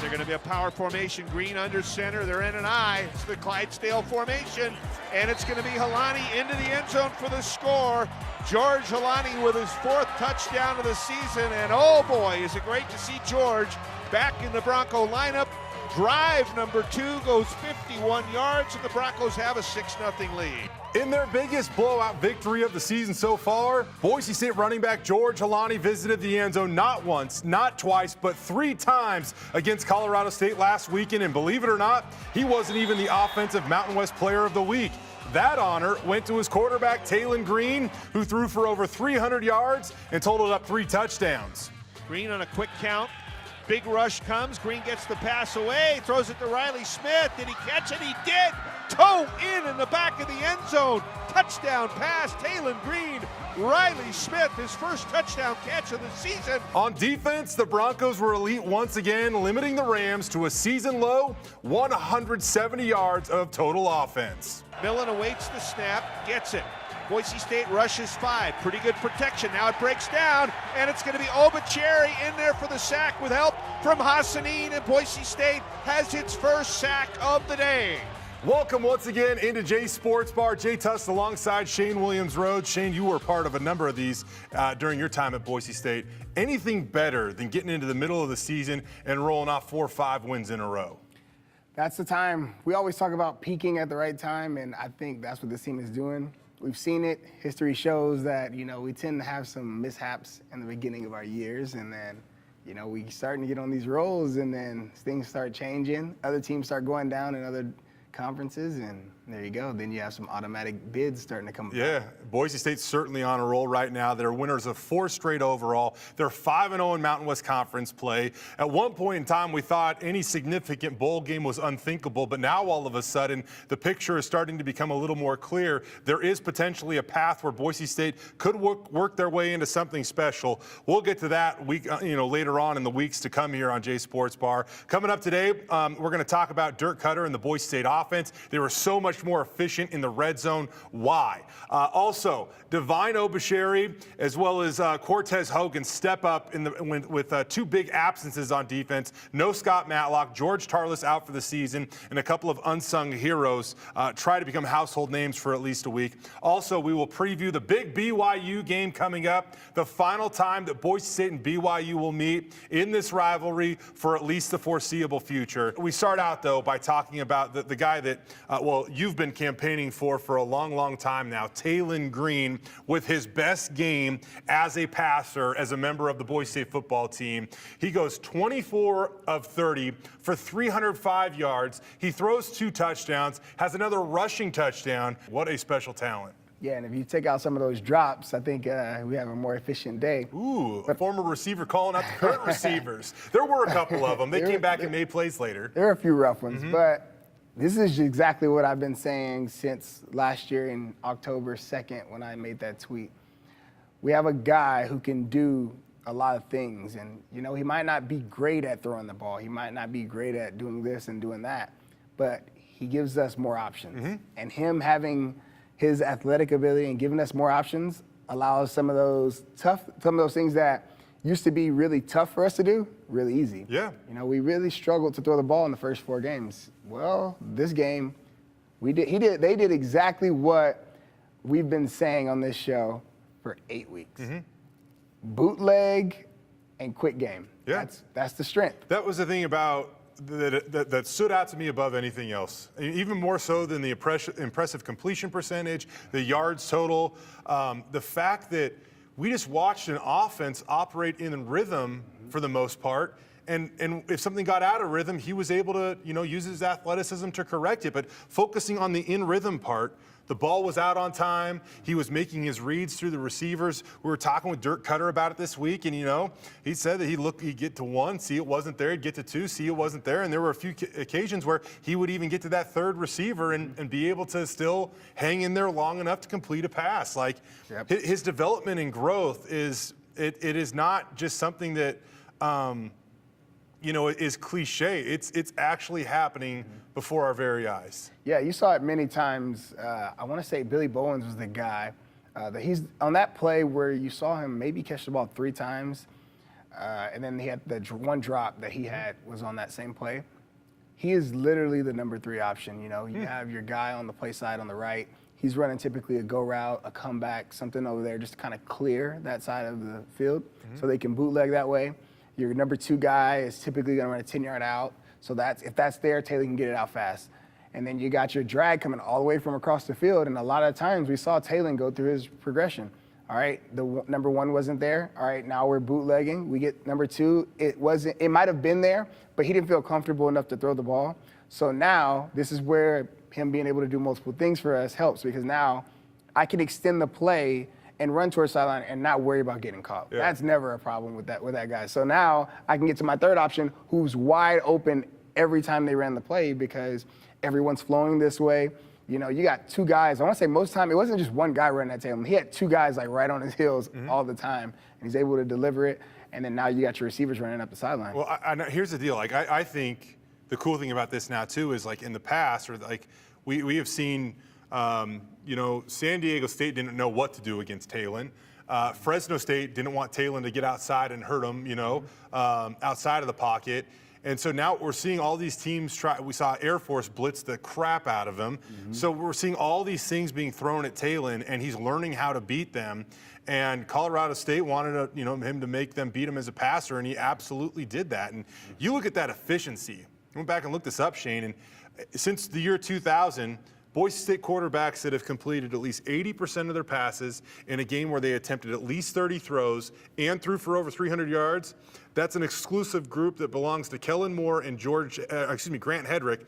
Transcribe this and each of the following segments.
They're going to be a power formation. Green under center. They're in an I. It's the Clydesdale formation. And it's going to be Holani into the end zone for the score. George Holani with his 4th touchdown of the season. And oh boy, is it great to see George back in the Bronco lineup. Drive number 2 goes 51 yards, and the Broncos have a 6-0 lead. In their biggest blowout victory of the season so far, Boise State running back George Holani visited the end zone not once, not twice, but 3 times against Colorado State last weekend. And believe it or not, he wasn't even the offensive Mountain West Player of the Week. That honor went to his quarterback, Taylin Green, who threw for over 300 yards and totaled up 3 touchdowns. Green on a quick count. Big rush comes. Green gets the pass away, throws it to Riley Smith. Did he catch it? He did. Toe in the back of the end zone. Touchdown pass, Taylin Green. Riley Smith, his first touchdown catch of the season. On defense, the Broncos were elite once again, limiting the Rams to a season-low 170 yards of total offense. Millen awaits the snap, gets it. Boise State rushes 5. Pretty good protection. Now it breaks down, and it's going to be Obichere in there for the sack with help from Hassanin, and Boise State has its first sack of the day. Welcome once again into Jay Sports Bar. Jay Tust alongside Shane Williams-Rhodes. Shane, you were part of a number of these during your time at Boise State. Anything better than getting into the middle of the season and rolling off 4 or 5 wins in a row? That's the time. We always talk about peaking at the right time, and I think that's what this team is doing. We've seen it. History shows that, we tend to have some mishaps in the beginning of our years, and then, we starting to get on these rolls, and then things start changing. Other teams start going down in other conferences, and there you go. Then you have some automatic bids starting to come. Yeah, Boise State's certainly on a roll right now. They're winners of 4 straight overall. They're 5-0 in Mountain West Conference play. At one point in time, we thought any significant bowl game was unthinkable, but now all of a sudden, the picture is starting to become a little more clear. There is potentially a path where Boise State could work their way into something special. We'll get to that later on in the weeks to come here on Jay Sports Bar. Coming up today, we're going to talk about Dirk Cutter and the Boise State offense. They were so much more efficient in the red zone. Why? Also, Divine Obichere as well as Cortez Hogan step up with 2 big absences on defense. No Scott Matlock, George Tarlas out for the season, and a couple of unsung heroes try to become household names for at least a week. Also, we will preview the big BYU game coming up, the final time that Boise State and BYU will meet in this rivalry for at least the foreseeable future. We start out, though, by talking about the guy that, you've been campaigning for a long, long time now, Taylin Green, with his best game as a passer, as a member of the Boise State football team. He goes 24 of 30 for 305 yards. He throws 2 touchdowns, has another rushing touchdown. What a special talent. Yeah, and if you take out some of those drops, I think we have a more efficient day. Ooh, a former receiver calling out the current receivers. There were a couple of them. They came back and made plays later. There are a few rough ones, but this is exactly what I've been saying since last year in October 2nd when I made that tweet. We have a guy who can do a lot of things, and he might not be great at throwing the ball. He might not be great at doing this and doing that, but he gives us more options. And him having his athletic ability and giving us more options allows some of those things that used to be really tough for us to do, really easy. Yeah. We really struggled to throw the ball in the first 4 games. Well, this game, they did exactly what we've been saying on this show for 8 weeks. Bootleg and quick game. Yeah. That's the strength. That was the thing about that stood out to me above anything else, even more so than the impressive completion percentage, the yards total, the fact that we just watched an offense operate in rhythm for the most part. And if something got out of rhythm, he was able to, use his athleticism to correct it. But focusing on the in-rhythm part, the ball was out on time. He was making his reads through the receivers. We were talking with Dirk Cutter about it this week, and, he said that he'd get to 1, see it wasn't there, he'd get to 2, see it wasn't there. And there were a few occasions where he would even get to that 3rd receiver and be able to still hang in there long enough to complete a pass. Like, his development and growth it is not just something that is cliche. It's actually happening before our very eyes. Yeah, you saw it many times. I want to say Billy Bowens was the guy that he's on that play where you saw him maybe catch the ball 3 times. and then he had the one drop that he had was on that same play. He is literally the number 3 option. You know, you have your guy on the play side on the right. He's running typically a go route, a comeback, something over there just to kind of clear that side of the field so they can bootleg that way. Your number 2 guy is typically going to run a 10-yard out. So if that's there, Taylor can get it out fast. And then you got your drag coming all the way from across the field. And a lot of times we saw Taylor go through his progression. All right, the number 1 wasn't there. All right, now we're bootlegging. We get number 2. It might have been there, but he didn't feel comfortable enough to throw the ball. So now this is where him being able to do multiple things for us helps, because now I can extend the play and run towards sideline and not worry about getting caught. Yeah. That's never a problem with that guy. So now I can get to my 3rd option, who's wide open every time they ran the play because everyone's flowing this way. You know, you got 2 guys. I want to say most of the time it wasn't just one guy running at Taylor. He had 2 guys like right on his heels all the time, and he's able to deliver it. And then now you got your receivers running up the sideline. Well, here's the deal. Like I think the cool thing about this now too is like in the past, or like we have seen, you know, San Diego State didn't know what to do against Taylin. Fresno State didn't want Taylin to get outside and hurt him, you know, outside of the pocket. And so now we're seeing all these teams try. We saw Air Force blitz the crap out of him. So we're seeing all these things being thrown at Taylin, and he's learning how to beat them. And Colorado State wanted him to make them beat him as a passer, and he absolutely did that. And you look at that efficiency. I went back and looked this up, Shane, and since the year 2000, Boise State quarterbacks that have completed at least 80% of their passes in a game where they attempted at least 30 throws and threw for over 300 yards, that's an exclusive group that belongs to Kellen Moore and Grant Hedrick.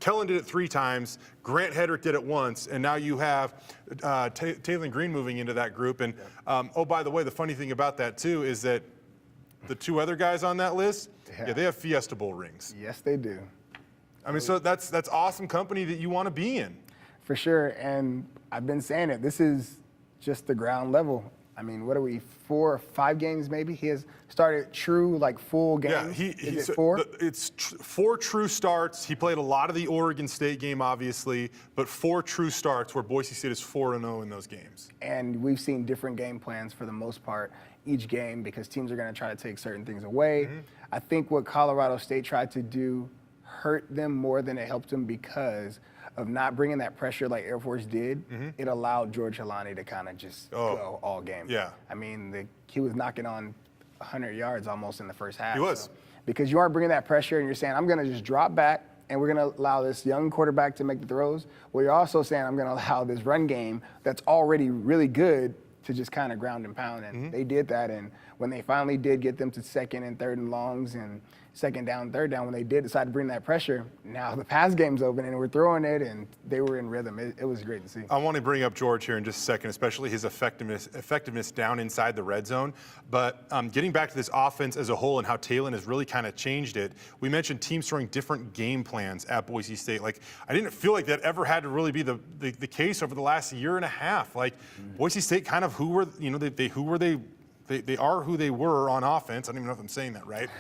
Kellen did it 3 times, Grant Hedrick did it once, and now you have Taylin Green moving into that group. And oh, by the way, the funny thing about that too is that the 2 other guys on that list, they have Fiesta Bowl rings. Yes, they do. I mean, so that's awesome company that you want to be in. For sure, and I've been saying it. This is just the ground level. I mean, what are we, 4 or 5 games maybe? He has started true, like full games. Yeah, is it 4? It's 4 true starts. He played a lot of the Oregon State game, obviously, but 4 true starts where Boise State is 4-0 in those games. And we've seen different game plans for the most part each game because teams are going to try to take certain things away. I think what Colorado State tried to do hurt them more than it helped them because of not bringing that pressure like Air Force did. It allowed George Holani to kind of just go all game. Yeah. I mean, he was knocking on 100 yards almost in the first half. He was. So, because you aren't bringing that pressure and you're saying, I'm going to just drop back and we're going to allow this young quarterback to make the throws. Well, you're also saying I'm going to allow this run game that's already really good to just kind of ground and pound. And they did that. And when they finally did get them to 2nd and 3rd and longs and 2nd down, 3rd down, when they did decide to bring that pressure, now the pass game's open and we're throwing it and they were in rhythm. It was great to see. I want to bring up George here in just a second, especially his effectiveness down inside the red zone. But getting back to this offense as a whole and how Taylin has really kind of changed it, we mentioned teams throwing different game plans at Boise State. Like, I didn't feel like that ever had to really be the case over the last year and a half. Like, Boise State kind of they are who they were on offense. I don't even know if I'm saying that right.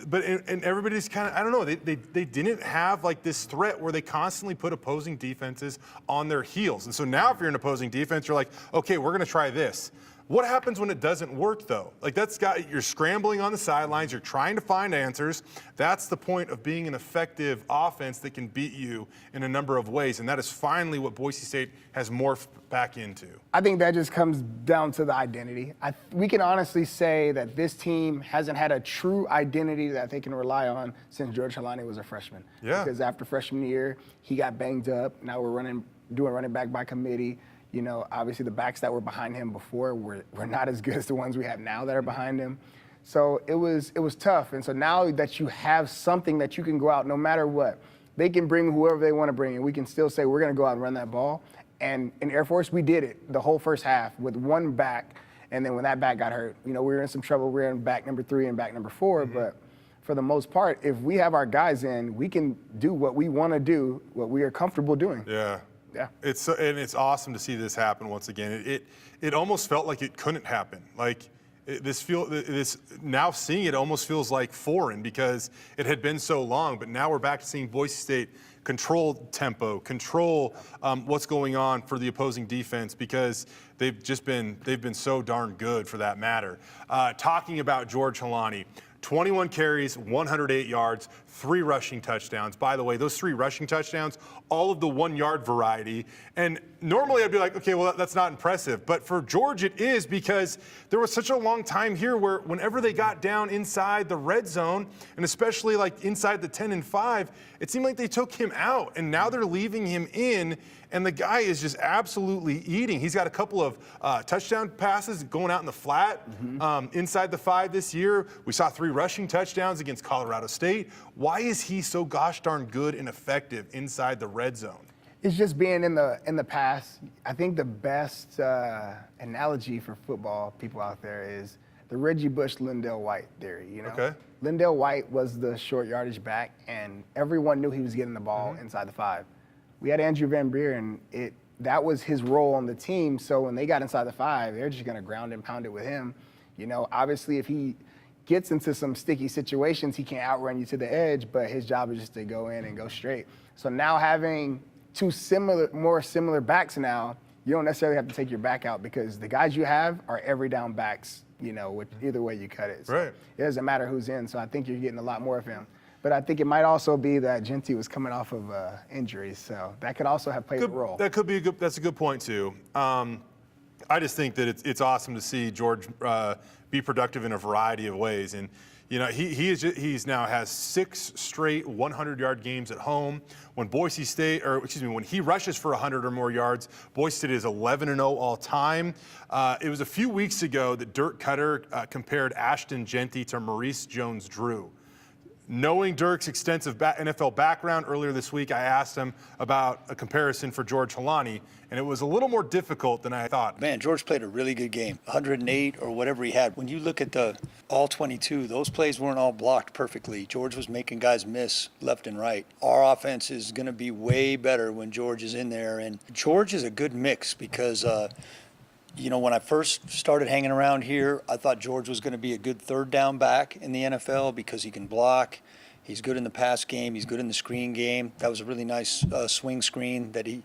But and everybody's kind of, I don't know, they didn't have like this threat where they constantly put opposing defenses on their heels. And so now if you're an opposing defense, you're like, okay, we're going to try this. What happens when it doesn't work, though? Like, you're scrambling on the sidelines. You're trying to find answers. That's the point of being an effective offense that can beat you in a number of ways, and that is finally what Boise State has morphed back into. I think that just comes down to the identity. We can honestly say that this team hasn't had a true identity that they can rely on since George Holani was a freshman. Yeah. Because after freshman year, he got banged up. Now we're doing running back by committee. You know, obviously the backs that were behind him before were not as good as the ones we have now that are behind him. So it was tough. And so now that you have something that you can go out no matter what, they can bring whoever they want to bring, and we can still say we're going to go out and run that ball. And in Air Force, we did it the whole first half with one back. And then when that back got hurt, you know, we were in some trouble. We were in back number 3 and back number 4. But for the most part, if we have our guys in, we can do what we want to do, what we are comfortable doing. Yeah. Yeah. It's awesome to see this happen once again. It almost felt like it couldn't happen. Like, This now seeing it almost feels like foreign because it had been so long. But now we're back to seeing Boise State control tempo, control what's going on for the opposing defense because they've been so darn good for that matter. Talking about George Holani. 21 carries, 108 yards, 3 rushing touchdowns. By the way, those 3 rushing touchdowns, all of the 1-yard variety. And normally I'd be like, okay, well, that's not impressive. But for George, it is because there was such a long time here where whenever they got down inside the red zone, and especially like inside the 10 and 5, it seemed like they took him out. And now they're leaving him in, and the guy is just absolutely eating. He's got a couple of touchdown passes going out in the flat inside the 5 this year. We saw 3 rushing touchdowns against Colorado State. Why is he so gosh darn good and effective inside the red zone? It's just being in the pass. I think the best analogy for football people out there is the Reggie Bush-Lindell White theory. You know, okay. Lindell White was the short yardage back, and everyone knew he was getting the ball inside the 5. We had Andrew Van Buren. That was his role on the team. So when they got inside the 5, they're just going to ground and pound it with him. You know, obviously, if he gets into some sticky situations, he can't outrun you to the edge, but his job is just to go in and go straight. So now having 2 more similar backs now, you don't necessarily have to take your back out because the guys you have are every down backs, you know, with either way you cut it. So right. It doesn't matter who's in. So I think you're getting a lot more of him. But I think it might also be that Genty was coming off of injuries, so that could also have played a role. That could be that's a good point too. I just think that it's awesome to see George be productive in a variety of ways, and you know he's now has 6 straight 100-yard games at home. When when he rushes for 100 or more yards, Boise State is 11-0 all time. It was a few weeks ago that Dirk Cutter compared Ashton Genty to Maurice Jones-Drew. Knowing Dirk's extensive NFL background, earlier this week I asked him about a comparison for George Holani, and it was a little more difficult than I thought. Man, George played a really good game, 108 or whatever he had. When you look at the all 22, those plays weren't all blocked perfectly. George was making guys miss left and right. Our offense is going to be way better when George is in there, and George is a good mix because you know, when I first started hanging around here, I thought George was going to be a good 3rd down back in the NFL because he can block. He's good in the pass game. He's good in the screen game. That was a really nice swing screen that he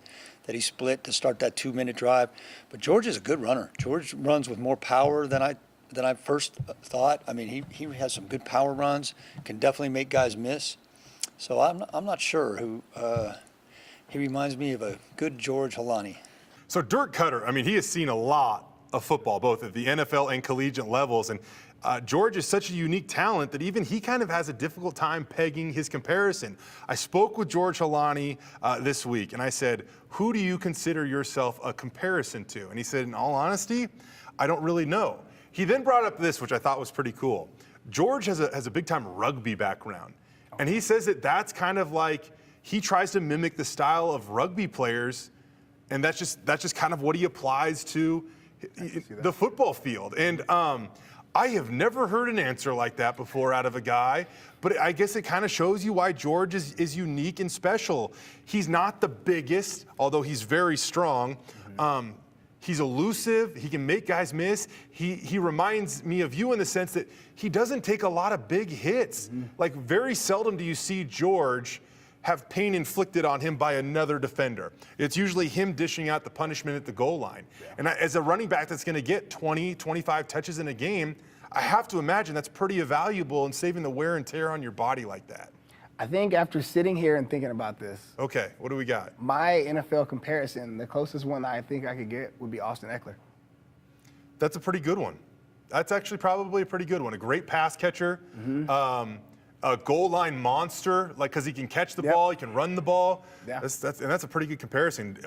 split to start that 2-minute drive. But George is a good runner. George runs with more power than I first thought. I mean, he has some good power runs. Can definitely make guys miss. So I'm not sure who. He reminds me of a good George Holani. So Dirk Cutter, I mean, he has seen a lot of football, both at the NFL and collegiate levels. And George is such a unique talent that even he kind of has a difficult time pegging his comparison. I spoke with George Holani this week, and I said, who do you consider yourself a comparison to? And he said, in all honesty, I don't really know. He then brought up this, which I thought was pretty cool. George has a big-time rugby background. And he says that that's kind of like he tries to mimic the style of rugby players, and that's just kind of what he applies to the football field. And I have never heard an answer like that before out of a guy, but I guess it kind of shows you why George is unique and special. He's not the biggest, although he's very strong. He's elusive. He can make guys miss. He reminds me of you in the sense that he doesn't take a lot of big hits. Like, very seldom do you see George have pain inflicted on him by another defender. It's usually him dishing out the punishment at the goal line. Yeah. And as a running back that's going to get 20, 25 touches in a game, I have to imagine that's pretty valuable in saving the wear and tear on your body like that. I think after sitting here and thinking about this, okay, what do we got? My NFL comparison, the closest one I think I could get would be Austin Eckler. That's a pretty good one. That's actually probably a pretty good one. A great pass catcher. A goal line monster, like, because he can catch the ball, he can run the ball. Yeah. That's a pretty good comparison.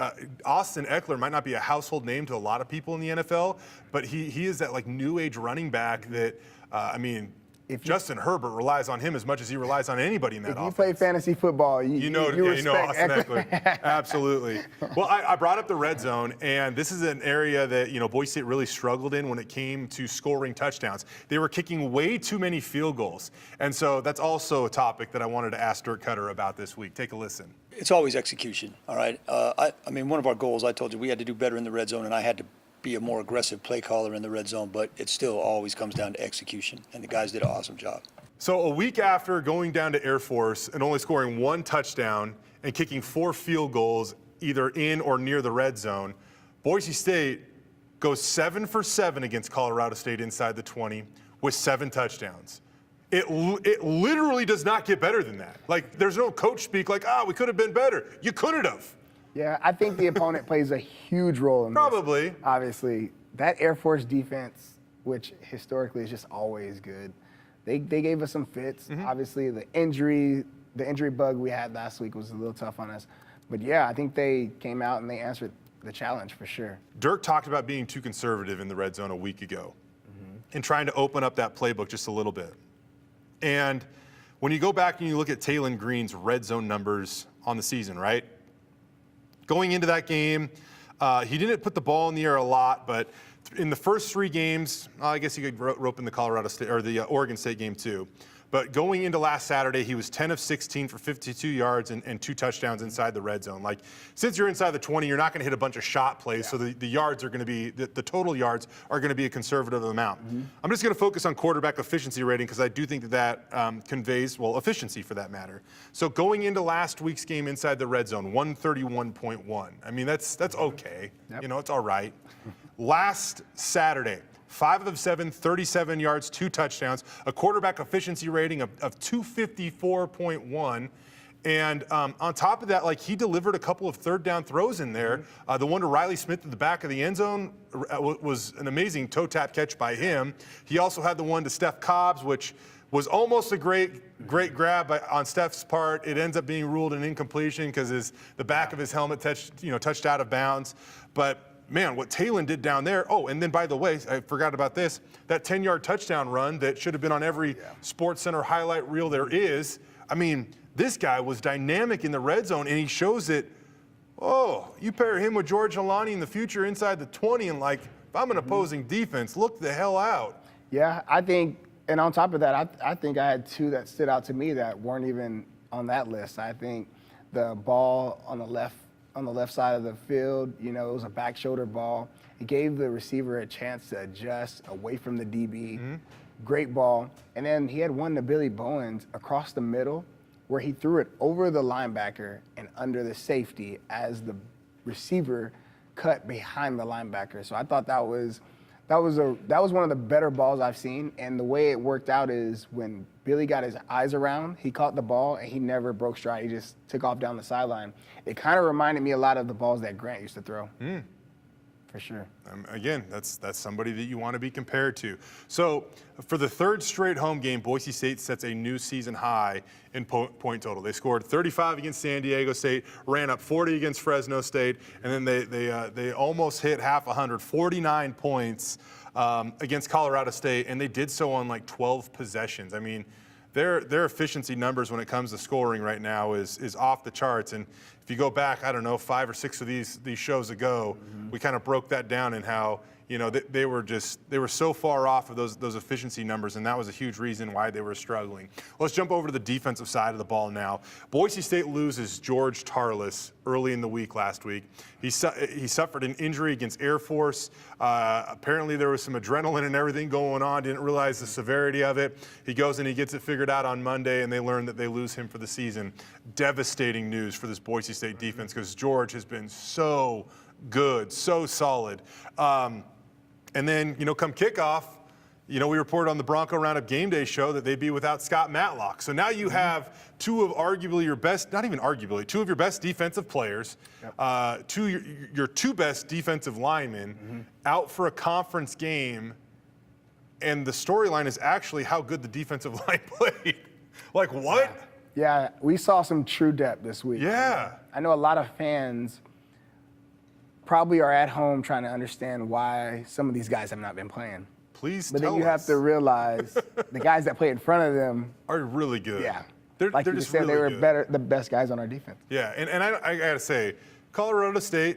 Austin Eckler might not be a household name to a lot of people in the NFL, but he is that like new age running back that I mean, Justin Herbert relies on him as much as he relies on anybody in that offense. If you play fantasy football, you know Austin Eckler. Absolutely. Well, I brought up the red zone, and this is an area that Boise State really struggled in when it came to scoring touchdowns. They were kicking way too many field goals, and so that's also a topic that I wanted to ask Dirk Cutter about this week. Take a listen. It's always execution, all right? I mean, one of our goals, I told you, we had to do better in the red zone, and I had to be a more aggressive play caller in the red zone, but it still always comes down to execution, and the guys did an awesome job. So a week after going down to Air Force and only scoring 1 touchdown and kicking 4 field goals either in or near the red zone, Boise State goes 7 for 7 against Colorado State inside the 20 with 7 touchdowns. It literally does not get better than that. Like, there's no coach speak like, we could have been better. You couldn't have. Yeah, I think the opponent plays a huge role in this. Probably. Obviously, that Air Force defense, which historically is just always good, they gave us some fits. Obviously, the injury bug we had last week was a little tough on us. But yeah, I think they came out and they answered the challenge for sure. Dirk talked about being too conservative in the red zone a week ago and trying to open up that playbook just a little bit. And when you go back and you look at Taylin Green's red zone numbers on the season, right? Going into that game, he didn't put the ball in the air a lot, but in the first 3 games, I guess you could rope in the Colorado State or the Oregon State game too. But going into last Saturday, he was 10 of 16 for 52 yards and 2 touchdowns inside the red zone. Like, since you're inside the 20, you're not going to hit a bunch of shot plays, so the yards are going to be, the total yards are going to be a conservative amount. I'm just going to focus on quarterback efficiency rating because I do think that conveys, well, efficiency for that matter. So going into last week's game inside the red zone, 131.1. I mean, that's okay. Yep. You know, it's all right. Last Saturday, 5 of 7, 37 yards, 2 touchdowns, a quarterback efficiency rating of 254.1. And on top of that, like, he delivered a couple of 3rd down throws in there. The one to Riley Smith at the back of the end zone was an amazing toe tap catch by him. He also had the one to Steph Cobbs, which was almost a great grab on Steph's part. It ends up being ruled an incompletion because the back of his helmet touched out of bounds. But man, what Taylin did down there. Oh, and then by the way, I forgot about this. That 10-yard touchdown run that should have been on every Sports Center highlight reel there is. I mean, this guy was dynamic in the red zone, and he shows it. Oh, you pair him with George Holani in the future inside the 20, and like, if I'm an opposing defense, look the hell out. Yeah, I think, and on top of that, I think I had 2 that stood out to me that weren't even on that list. I think the ball on the left side of the field, it was a back shoulder ball. It gave the receiver a chance to adjust away from the DB. Great ball. And then he had one to Billy Bowens across the middle where he threw it over the linebacker and under the safety as the receiver cut behind the linebacker. So I thought that was one of the better balls I've seen. And the way it worked out is when Billy got his eyes around, he caught the ball and he never broke stride. He just took off down the sideline. It kind of reminded me a lot of the balls that Grant used to throw. For sure. Again, that's somebody that you want to be compared to. So for the 3rd straight home game, Boise State sets a new season high in point total. They scored 35 against San Diego State, ran up 40 against Fresno State, and then they almost hit half 100, 49 points against Colorado State, and they did so on like 12 possessions. I mean, their efficiency numbers when it comes to scoring right now is off the charts. And if you go back, I don't know, 5 or 6 of these shows ago, we kind of broke that down in how, they were so far off of those efficiency numbers, and that was a huge reason why they were struggling. Let's jump over to the defensive side of the ball now. Boise State loses George Tarlas early in the week last week. He suffered an injury against Air Force. Apparently there was some adrenaline and everything going on. Didn't realize the severity of it. He goes and he gets it figured out on Monday, and they learn that they lose him for the season. Devastating news for this Boise State defense because George has been so good, so solid. And then, come kickoff, we reported on the Bronco Roundup Game Day show that they'd be without Scott Matlock. So now you have 2 of arguably your best, not even arguably, 2 of your best defensive players, your 2 best defensive linemen out for a conference game. And the storyline is actually how good the defensive line played. Like, what? Yeah, we saw some true depth this week. Yeah. I know a lot of fans probably are at home trying to understand why some of these guys have not been playing. Please But tell then you us. have to realize the guys that play in front of them Are really good. Yeah. They're like you just said, really they were good. the best guys on our defense. Yeah, and I got to say, Colorado State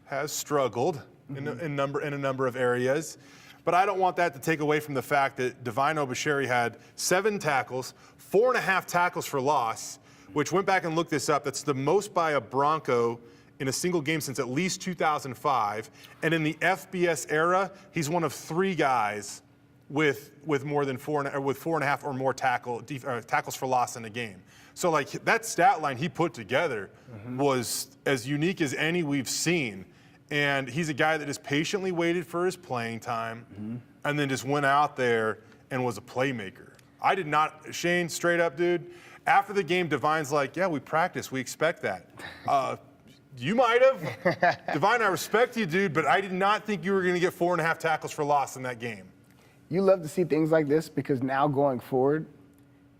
has struggled in a number of areas, but I don't want that to take away from the fact that Divine Obichere had 7 tackles, 4.5 tackles for loss, which went back and looked this up. That's the most by a Bronco in a single game since at least 2005. And in the FBS era, he's one of 3 guys with more than 4.5 or more tackles for loss in a game. So like that stat line he put together was as unique as any we've seen. And he's a guy that just patiently waited for his playing time and then just went out there and was a playmaker. I did not, Shane, straight up, dude, after the game, Divine's like, yeah, we practiced, we expect that. You might have. Divine, I respect you, dude, but I did not think you were going to get 4.5 tackles for loss in that game. You love to see things like this because now going forward,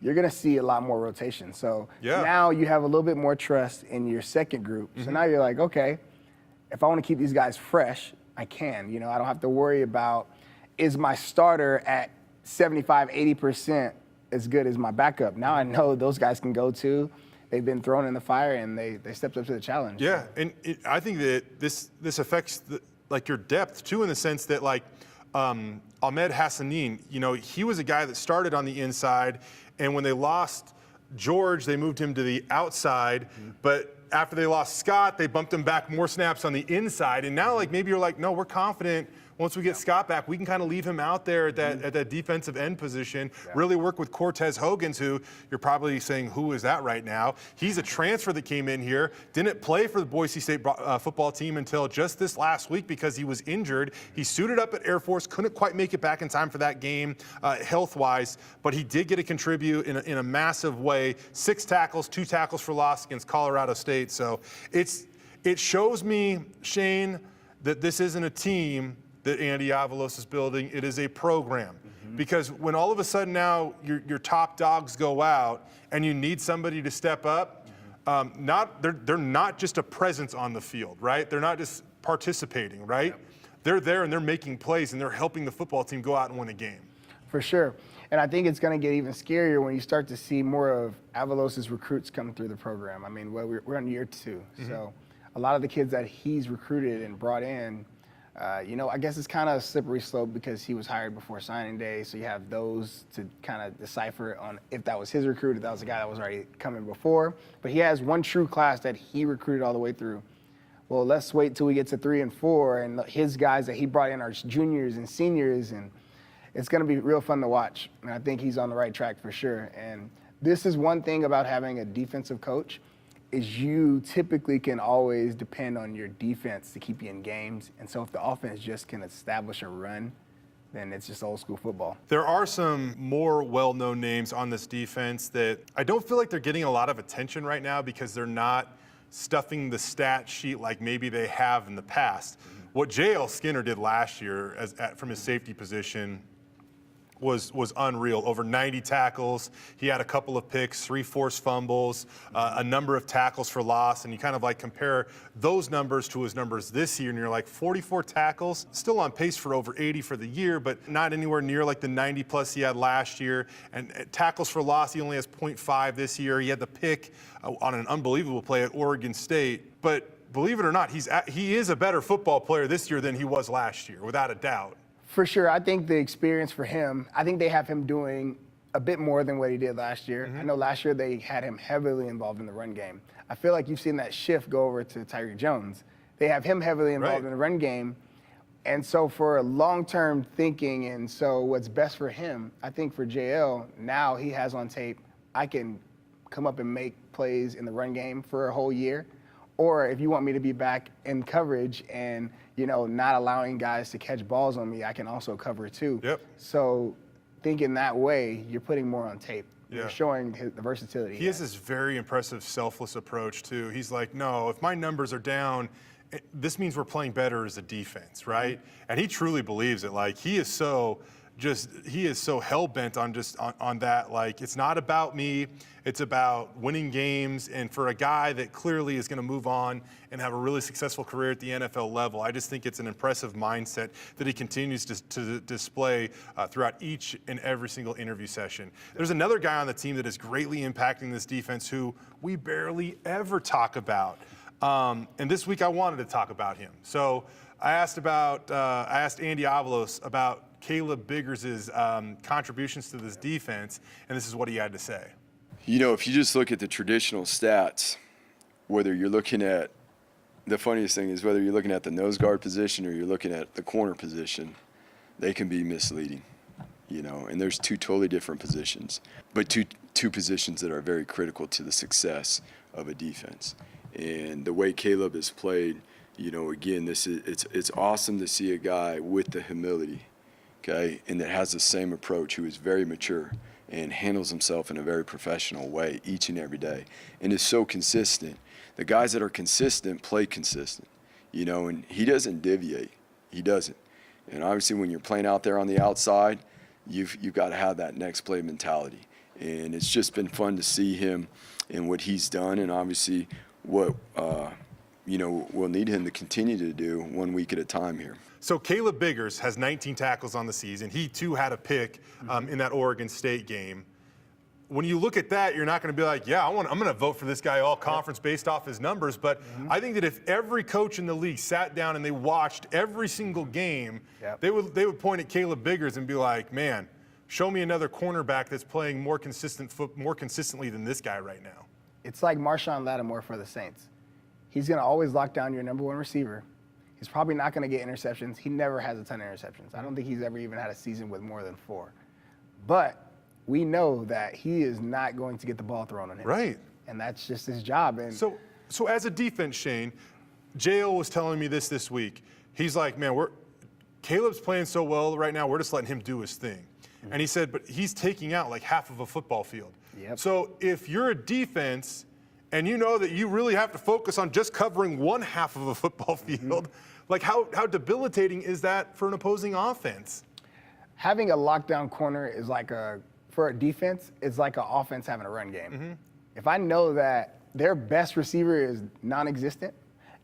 you're going to see a lot more rotation. So now you have a little bit more trust in your second group. So now you're like, okay, if I want to keep these guys fresh, I can. You know, I don't have to worry about, is my starter at 75, 80% as good as my backup? Now I know those guys can go too. They've been thrown in the fire and they stepped up to the challenge. Yeah, and I think that this affects like your depth too, in the sense that like Ahmed Hassanin, you know, he was a guy that started on the inside, and when they lost George, they moved him to the outside, but after they lost Scott, they bumped him back more snaps on the inside, and now like maybe you're like, no, we're confident. Once we get Scott back, we can kind of leave him out there at that defensive end position, really work with Cortez Hogans, who you're probably saying, who is that right now? He's a transfer that came in here, didn't play for the Boise State football team until just this last week because he was injured. He suited up at Air Force, couldn't quite make it back in time for that game health-wise, but he did get to contribute in a massive way. 6 tackles, 2 tackles for loss against Colorado State. So it shows me, Shane, that this isn't a team that Andy Avalos is building. It is a program. Because when all of a sudden now your top dogs go out and you need somebody to step up, they're not just a presence on the field, right? They're not just participating, right? They're there and they're making plays and they're helping the football team go out and win a game. For sure. And I think it's going to get even scarier when you start to see more of Avalos's recruits come through the program. I mean, we're on year 2. So a lot of the kids that he's recruited and brought in, you know, I guess it's kind of a slippery slope because he was hired before signing day, so you have those to kind of decipher on if that was his recruit, if that was a guy that was already coming before. But he has one true class that he recruited all the way through. Well, let's wait till we get to 3 and 4, and his guys that he brought in are juniors and seniors, and it's going to be real fun to watch. And I think he's on the right track for sure. And this is one thing about having a defensive coach, is you typically can always depend on your defense to keep you in games. And so if the offense just can establish a run, then it's just old school football. There are some more well-known names on this defense that I don't feel like they're getting a lot of attention right now because they're not stuffing the stat sheet like maybe they have in the past. What J.L. Skinner did last year from his safety position was unreal. Over 90 tackles. He had a couple of picks, 3 forced fumbles, a number of tackles for loss, and you kind of like compare those numbers to his numbers this year, and you're like 44 tackles, still on pace for over 80 for the year, but not anywhere near like the 90 plus he had last year. And tackles for loss, he only has 0.5 this year. He had the pick on an unbelievable play at Oregon State, but believe it or not, he is a better football player this year than he was last year, without a doubt. For sure. I think the experience for him, I think they have him doing a bit more than what he did last year. I know last year they had him heavily involved in the run game. I feel like you've seen that shift go over to Tyreek Jones. They have him heavily involved in the run game. And so for long-term thinking, and so what's best for him, I think for JL, now he has on tape, I can come up and make plays in the run game for a whole year. Or if you want me to be back in coverage and, you know, not allowing guys to catch balls on me, I can also cover too. So thinking that way, you're putting more on tape. You're showing the versatility. He has this very impressive selfless approach too. He's like, no, if my numbers are down, this means we're playing better as a defense, right? And he truly believes it. Like he is so hell-bent on that. Like, it's not about me, it's about winning games. And for a guy that clearly is going to move on and have a really successful career at the NFL level, I just think it's an impressive mindset that he continues to display throughout each and every single interview session. There's another guy on the team that is greatly impacting this defense who we barely ever talk about. And this week I wanted to talk about him. So I asked Andy Avalos about Caleb Biggers' contributions to this defense, and this is what he had to say. You know, if you just look at the traditional stats, whether you're looking at the funniest thing is whether you're looking at the nose guard position or you're looking at the corner position, they can be misleading, you know, and there's two totally different positions, but two positions that are very critical to the success of a defense. And the way Caleb has played, you know, again, it's awesome to see a guy with the humility, okay, and that has the same approach, who is very mature and handles himself in a very professional way each and every day, and is so consistent. The guys that are consistent play consistent, you know, and he doesn't deviate. He doesn't. And obviously when you're playing out there on the outside, you've got to have that next play mentality. And it's just been fun to see him and what he's done, and obviously what, you know, we'll need him to continue to do 1 week at a time here. So Caleb Biggers has 19 tackles on the season. He, too, had a pick in that Oregon State game. When you look at that, you're not going to be like, yeah, I'm going to vote for this guy all conference based off his numbers. But I think that if every coach in the league sat down and they watched every single game, they would point at Caleb Biggers and be like, man, show me another cornerback that's playing more consistently than this guy right now. It's like Marshawn Lattimore for the Saints. He's going to always lock down your number one receiver. He's probably not going to get interceptions. He never has a ton of interceptions. I don't think he's ever even had a season with more than 4. But we know that he is not going to get the ball thrown on him. Right. And that's just his job. And so as a defense, Shane, JL was telling me this week. He's like, man, Caleb's playing so well right now, we're just letting him do his thing. And he said, but he's taking out like half of a football field. Yep. So if you're a defense and you know that you really have to focus on just covering one half of a football field, like how debilitating is that for an opposing offense? Having a lockdown corner is like for a defense, it's like an offense having a run game. If I know that their best receiver is non-existent,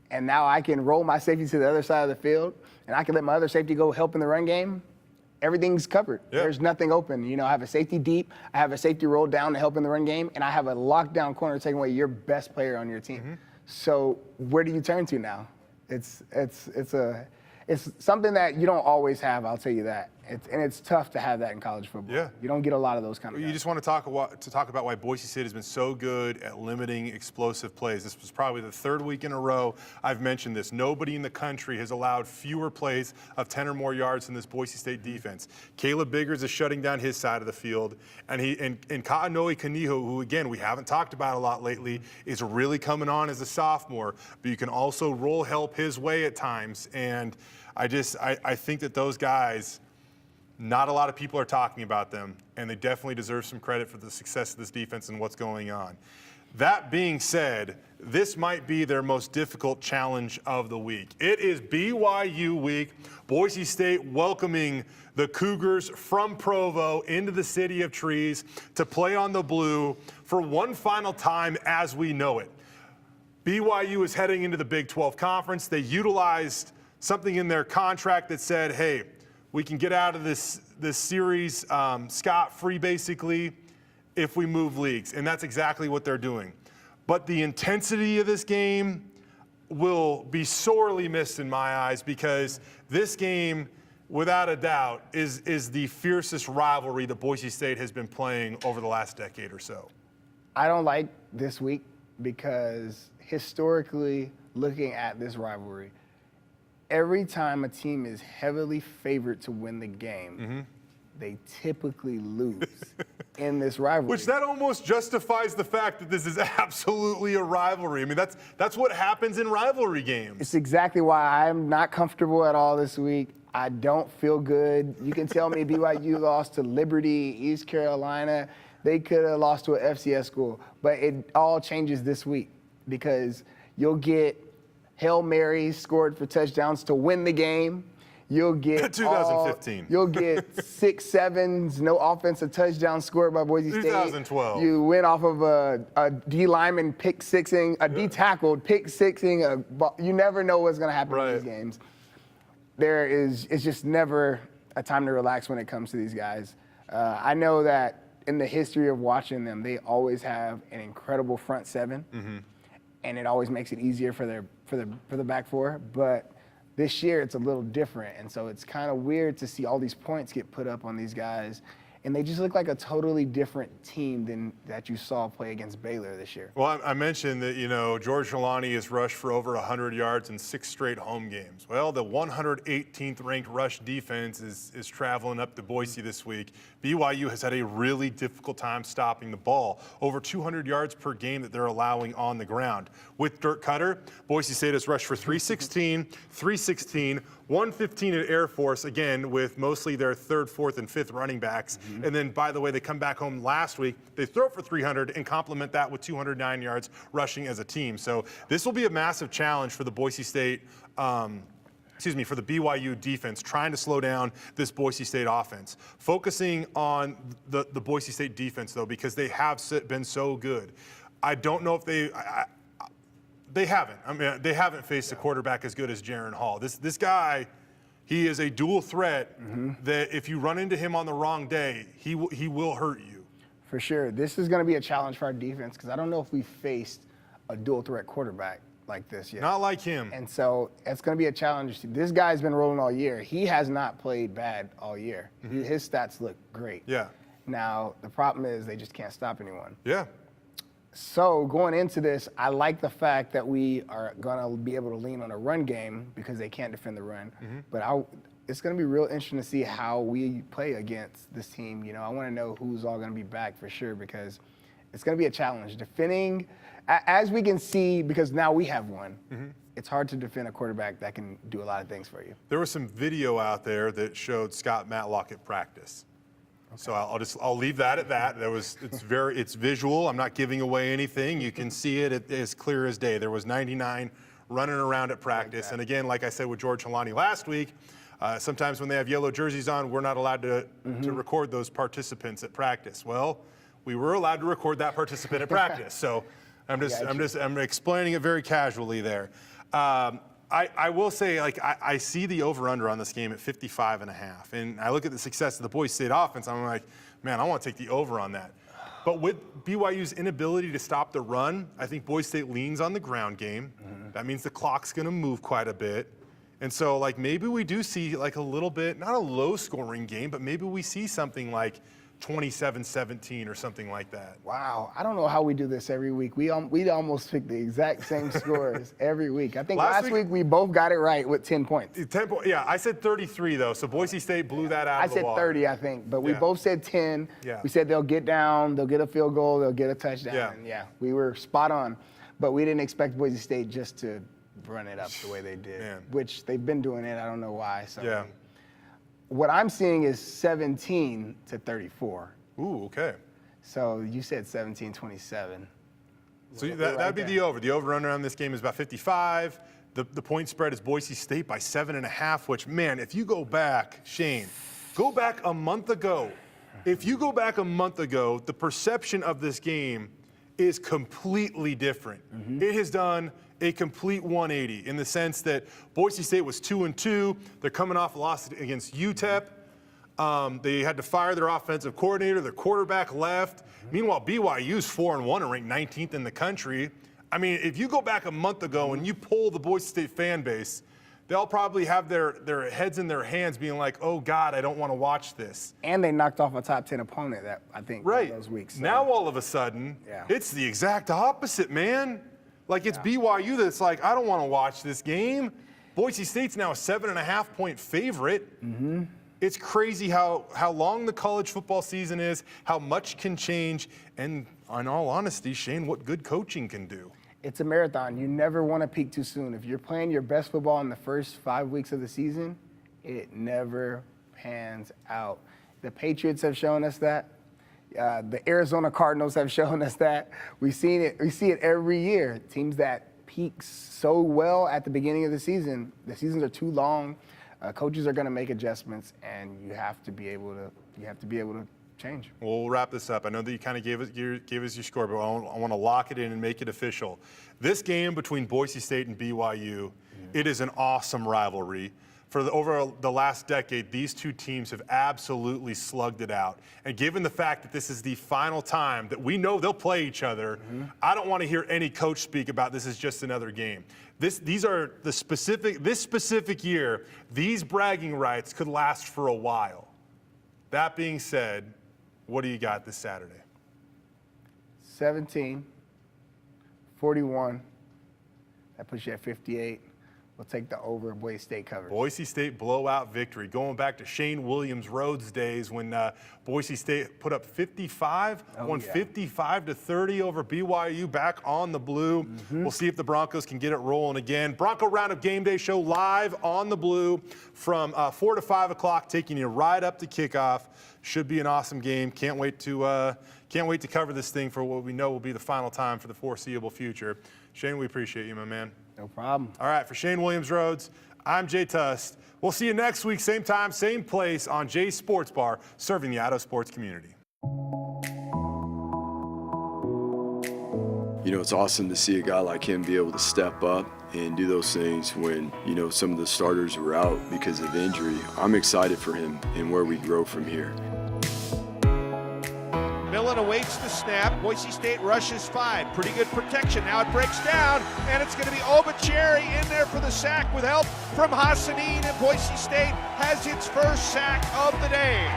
and now I can roll my safety to the other side of the field, and I can let my other safety go help in the run game, everything's covered. Yeah. There's nothing open. You know, I have a safety deep, I have a safety roll down to help in the run game, and I have a lockdown corner taking away your best player on your team. So where do you turn to now? It's something that you don't always have, I'll tell you that. It's tough to have that in college football. Yeah. You don't get a lot of those kind of guys. You just want to talk about why Boise State has been so good at limiting explosive plays. This was probably the 3rd week in a row I've mentioned this. Nobody in the country has allowed fewer plays of 10 or more yards than this Boise State defense. Caleb Biggers is shutting down his side of the field, and Ka'anoi Kaniho, who again we haven't talked about a lot lately, is really coming on as a sophomore. But you can also roll help his way at times, and I think that those guys, not a lot of people are talking about them, and they definitely deserve some credit for the success of this defense and what's going on. That being said, this might be their most difficult challenge of the week. It is BYU week. Boise State welcoming the Cougars from Provo into the City of Trees to play on the blue for one final time as we know it. BYU is heading into the Big 12 Conference. They utilized something in their contract that said, hey, we can get out of this series scot-free, basically, if we move leagues. And that's exactly what they're doing. But the intensity of this game will be sorely missed in my eyes, because this game, without a doubt, is the fiercest rivalry that Boise State has been playing over the last decade or so. I don't like this week because historically, looking at this rivalry, every time a team is heavily favored to win the game, they typically lose in this rivalry. Which that almost justifies the fact that this is absolutely a rivalry. I mean, that's what happens in rivalry games. It's exactly why I'm not comfortable at all this week. I don't feel good. You can tell me BYU lost to Liberty, East Carolina. They could have lost to an FCS school. But it all changes this week, because you'll get Hail Marys scored for touchdowns to win the game. You'll get 2015. You'll get 6-7s, no offensive touchdowns scored by Boise State. 2012. You went off of a D lineman pick-sixing, a D tackled pick-sixing. You never know what's going to happen in these games. It's just never a time to relax when it comes to these guys. I know that in the history of watching them, they always have an incredible front seven, and it always makes it easier for the back four. But this year it's a little different, and so it's kind of weird to see all these points get put up on these guys, And they just look like a totally different team than that you saw play against Baylor this year. Well, I mentioned that, George Holani has rushed for over 100 yards in 6 straight home games. Well, the 118th ranked rush defense is traveling up to Boise this week. BYU has had a really difficult time stopping the ball. Over 200 yards per game that they're allowing on the ground. With Dirk Cutter, Boise State has rushed for 316, 316, 115 at Air Force, again, with mostly their 3rd, 4th, and 5th running backs. And then, by the way, they come back home last week. They throw for 300 and complement that with 209 yards rushing as a team. So this will be a massive challenge for the Boise State, for the BYU defense, trying to slow down this Boise State offense. Focusing on the Boise State defense, though, because they have been so good. I don't know if they haven't. I mean, they haven't faced a quarterback as good as Jaron Hall. This guy, he is a dual threat that if you run into him on the wrong day, he will hurt you. For sure. This is going to be a challenge for our defense because I don't know if we faced a dual threat quarterback like this yet. Not like him. And so it's going to be a challenge. This guy's been rolling all year. He has not played bad all year. His stats look great. Yeah. Now, the problem is they just can't stop anyone. Yeah. So going into this, I like the fact that we are going to be able to lean on a run game because they can't defend the run. But it's going to be real interesting to see how we play against this team. I want to know who's all going to be back for sure because it's going to be a challenge. Defending, as we can see, because now we have one, it's hard to defend a quarterback that can do a lot of things for you. There was some video out there that showed Scott Matlock at practice. Okay. So I'll leave that at that. It's visual. I'm not giving away anything. You can see it as clear as day. There was 99 running around at practice. And again, like I said with George Holani last week, sometimes when they have yellow jerseys on, we're not allowed to record those participants at practice. Well, we were allowed to record that participant at practice. So I'm explaining it very casually there. I will say, I see the over-under on this game at 55.5. And I look at the success of the Boise State offense, I'm like, man, I want to take the over on that. But with BYU's inability to stop the run, I think Boise State leans on the ground game. That means the clock's going to move quite a bit. And so, maybe we do see, a little bit, not a low-scoring game, but maybe we see something like 27-17 or something like that. Wow. I don't know how we do this every week. We almost pick the exact same scores every week. I think last week we both got it right with 10 points. 10 points. Yeah, I said 33, though, so Boise State blew that out of the water. I said 30, I think, but we both said 10. Yeah. We said they'll get down, they'll get a field goal, they'll get a touchdown. Yeah. And we were spot on, but we didn't expect Boise State just to run it up the way they did, which they've been doing it. I don't know why. So. Yeah. What I'm seeing is 17-34. Ooh, okay. So you said 17-27. So that'd be the over. The over-under on this game is about 55. The point spread is Boise State by 7.5, which, man, if you go back, Shane, go back a month ago. If you go back a month ago, the perception of this game is completely different. It has done a complete 180 in the sense that Boise State was 2-2. They're coming off a loss against UTEP. They had to fire their offensive coordinator. Their quarterback left. Meanwhile, BYU's 4-1 and ranked 19th in the country. I mean, if you go back a month ago and you poll the Boise State fan base, they'll probably have their heads in their hands being like, oh, God, I don't want to watch this. And they knocked off a top 10 opponent that I think those weeks. So. Now, all of a sudden, it's the exact opposite, man. It's BYU that's like, I don't want to watch this game. Boise State's now a 7.5-point favorite. It's crazy how long the college football season is, how much can change, and in all honesty, Shane, what good coaching can do. It's a marathon. You never want to peak too soon. If you're playing your best football in the first 5 weeks of the season, it never pans out. The Patriots have shown us that. The Arizona Cardinals have shown us that. We see it every year. Teams that peak so well at the beginning of the seasons are too long. Coaches are going to make adjustments, and you have to be able to change. Well, we'll wrap this up. I know that you kind of gave us your score, but I want to lock it in and make it official. This game between Boise State and BYU, it is an awesome rivalry. Over the last decade, these two teams have absolutely slugged it out. And given the fact that this is the final time that we know they'll play each other, I don't want to hear any coach speak about this as just another game. This specific year, these bragging rights could last for a while. That being said, What do you got this Saturday? 17, 41. That puts you at 58. We'll take the over. Boise State covers. Boise State blowout victory. Going back to Shane Williams-Rhodes days when Boise State put up 55, won 55-30 over BYU, back on the blue. We'll see if the Broncos can get it rolling again. Bronco Roundup Game Day Show live on the blue from 4 to 5 o'clock, taking you right up to kickoff. Should be an awesome game. Can't wait to cover this thing for what we know will be the final time for the foreseeable future. Shane, we appreciate you, my man. No problem. All right, for Shane Williams-Rhodes, I'm Jay Tust. We'll see you next week, same time, same place on Jay's Sports Bar, serving the Idaho sports community. You know, it's awesome to see a guy like him be able to step up and do those things when, you know, some of the starters were out because of injury. I'm excited for him and where we grow from here. Millen awaits the snap. Boise State rushes 5. Pretty good protection. Now it breaks down, and it's going to be Obichere in there for the sack with help from Hassanin, and Boise State has its first sack of the day.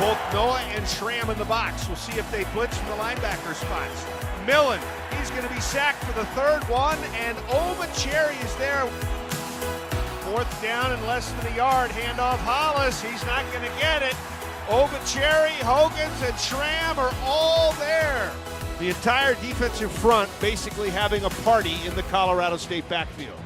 Both Noah and Schramm in the box. We'll see if they blitz from the linebacker spots. Millen, he's going to be sacked for the third one, and Obichere is there. 4th down and less than a yard. Handoff Hollis. He's not going to get it. Obichere, Hogans, and Schramm are all there. The entire defensive front basically having a party in the Colorado State backfield.